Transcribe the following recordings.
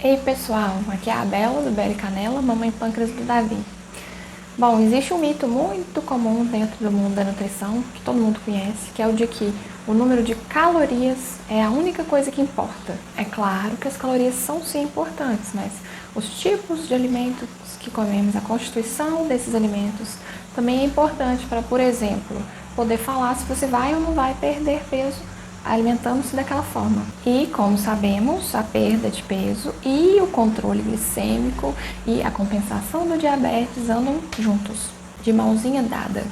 Ei pessoal, aqui é a Bela do Bela e Canela, mamãe pâncreas do Davi. Bom, existe um mito muito comum dentro do mundo da nutrição, que todo mundo conhece, que é o de que o número de calorias é a única coisa que importa. É claro que as calorias são sim importantes, mas os tipos de alimentos que comemos, a constituição desses alimentos também é importante para, por exemplo, poder falar se você vai ou não vai perder peso alimentando-se daquela forma. E, como sabemos, a perda de peso e o controle glicêmico e a compensação do diabetes andam juntos, de mãozinha dada.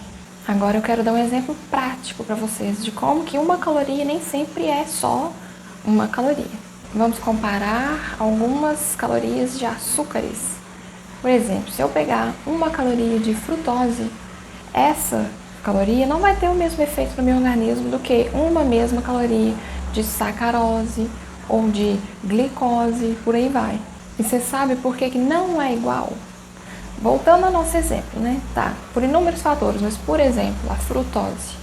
Agora eu quero dar um exemplo prático para vocês de como que uma caloria nem sempre é só uma caloria. Vamos comparar algumas calorias de açúcares. Por exemplo, se eu pegar uma caloria de frutose, essa caloria não vai ter o mesmo efeito no meu organismo do que uma mesma caloria de sacarose ou de glicose, por aí vai. E você sabe por que não é igual? Voltando ao nosso exemplo, né? Tá, por inúmeros fatores, mas por exemplo, a frutose.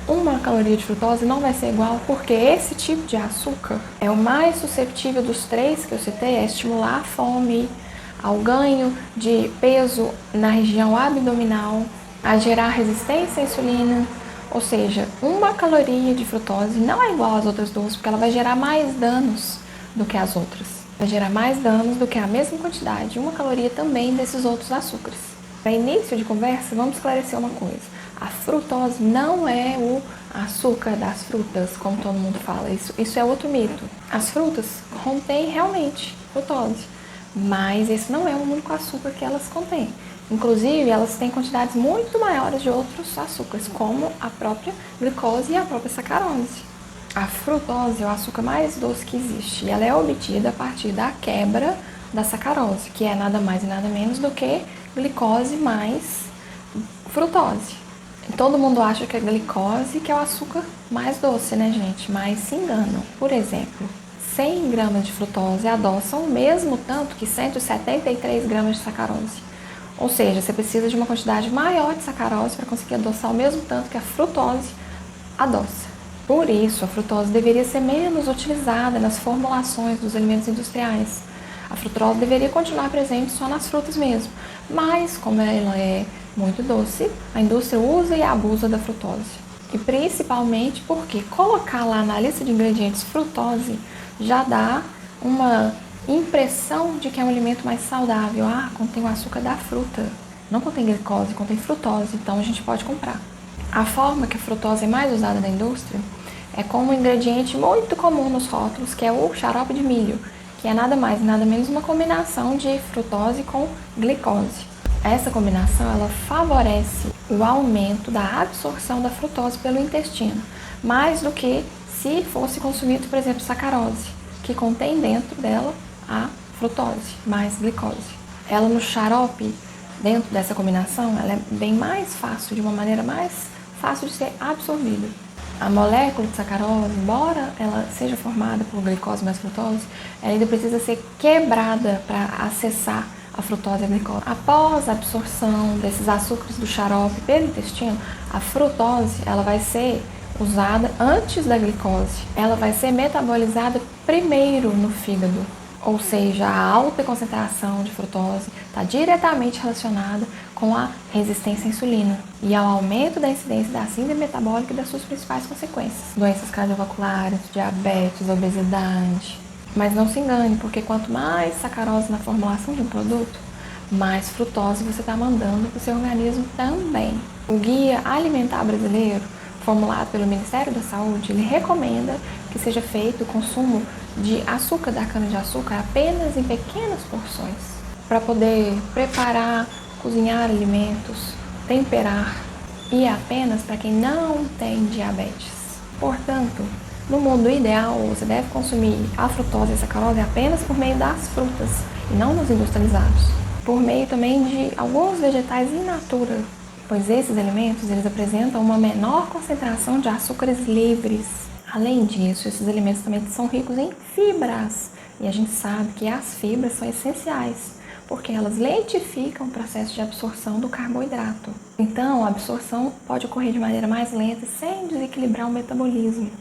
Uma caloria de frutose não vai ser igual porque esse tipo de açúcar é o mais suscetível dos três que eu citei a estimular a fome, ao ganho de peso na região abdominal, a gerar resistência à insulina, ou seja, uma caloria de frutose não é igual às outras duas, porque ela vai gerar mais danos do que as outras. Vai gerar mais danos do que a mesma quantidade, uma caloria também desses outros açúcares. Para início de conversa, vamos esclarecer uma coisa. A frutose não é o açúcar das frutas, como todo mundo fala. Isso é outro mito. As frutas contêm realmente frutose, mas esse não é o único açúcar que elas contêm. Inclusive, elas têm quantidades muito maiores de outros açúcares, como a própria glicose e a própria sacarose. A frutose é o açúcar mais doce que existe e ela é obtida a partir da quebra da sacarose, que é nada mais e nada menos do que glicose mais frutose. Todo mundo acha que é glicose que é o açúcar mais doce, né, gente? Mas se enganam. Por exemplo, 100 gramas de frutose adoçam o mesmo tanto que 173 gramas de sacarose. Ou seja, você precisa de uma quantidade maior de sacarose para conseguir adoçar o mesmo tanto que a frutose adoça. Por isso, a frutose deveria ser menos utilizada nas formulações dos alimentos industriais. A frutose deveria continuar presente só nas frutas mesmo, mas como ela é muito doce, a indústria usa e abusa da frutose. E principalmente porque colocar lá na lista de ingredientes frutose já dá uma impressão de que é um alimento mais saudável. Ah, contém o açúcar da fruta. Não contém glicose, contém frutose, então a gente pode comprar. A forma que a frutose é mais usada na indústria é como um ingrediente muito comum nos rótulos, que é o xarope de milho, que é nada mais nada menos uma combinação de frutose com glicose. Essa combinação ela favorece o aumento da absorção da frutose pelo intestino, mais do que se fosse consumido, por exemplo, sacarose, que contém dentro dela a frutose mais glicose. Ela no xarope, dentro dessa combinação, ela é bem mais fácil, de uma maneira mais fácil de ser absorvida. A molécula de sacarose, embora ela seja formada por glicose mais frutose, ela ainda precisa ser quebrada para acessar a frutose e a glicose. Após a absorção desses açúcares do xarope pelo intestino, a frutose ela vai ser usada antes da glicose. Ela vai ser metabolizada primeiro no fígado. Ou seja, a alta concentração de frutose está diretamente relacionada com a resistência à insulina e ao aumento da incidência da síndrome metabólica e das suas principais consequências. Doenças cardiovasculares, diabetes, obesidade. Mas não se engane, porque quanto mais sacarose na formulação de um produto, mais frutose você está mandando para o seu organismo também. O Guia Alimentar Brasileiro, formulado pelo Ministério da Saúde, ele recomenda que seja feito o consumo de açúcar da cana-de-açúcar apenas em pequenas porções, para poder preparar, cozinhar alimentos, temperar, e apenas para quem não tem diabetes. Portanto, no mundo ideal, você deve consumir a frutose e a sacarose apenas por meio das frutas, e não nos industrializados. Por meio também de alguns vegetais in natura, pois esses alimentos eles apresentam uma menor concentração de açúcares livres. Além disso, esses alimentos também são ricos em fibras, e a gente sabe que as fibras são essenciais, porque elas lentificam o processo de absorção do carboidrato. Então, a absorção pode ocorrer de maneira mais lenta, sem desequilibrar o metabolismo,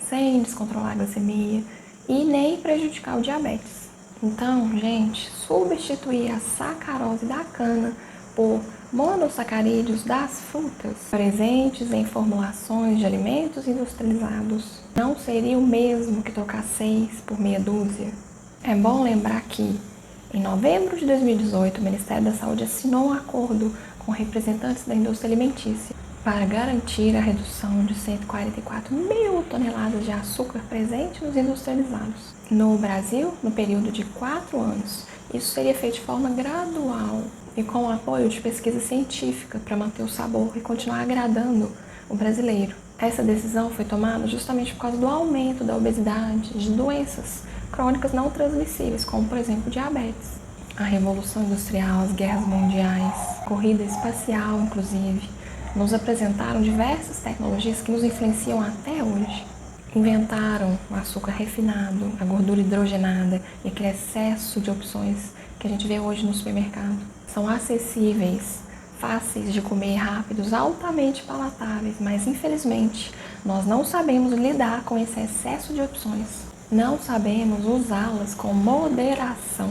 sem descontrolar a glicemia e nem prejudicar o diabetes. Então, gente, substituir a sacarose da cana por monossacarídeos das frutas presentes em formulações de alimentos industrializados não seria o mesmo que trocar 6 por meia dúzia. É bom lembrar que, em novembro de 2018, o Ministério da Saúde assinou um acordo com representantes da indústria alimentícia para garantir a redução de 144 mil toneladas de açúcar presente nos industrializados. No Brasil, no período de 4 anos, isso seria feito de forma gradual e com o apoio de pesquisa científica para manter o sabor e continuar agradando o brasileiro. Essa decisão foi tomada justamente por causa do aumento da obesidade, de doenças crônicas não transmissíveis, como por exemplo diabetes. A Revolução Industrial, as guerras mundiais, corrida espacial inclusive, nos apresentaram diversas tecnologias que nos influenciam até hoje. Inventaram o açúcar refinado, a gordura hidrogenada e aquele excesso de opções que a gente vê hoje no supermercado. São acessíveis, fáceis de comer, rápidos, altamente palatáveis, mas infelizmente nós não sabemos lidar com esse excesso de opções. Não sabemos usá-las com moderação.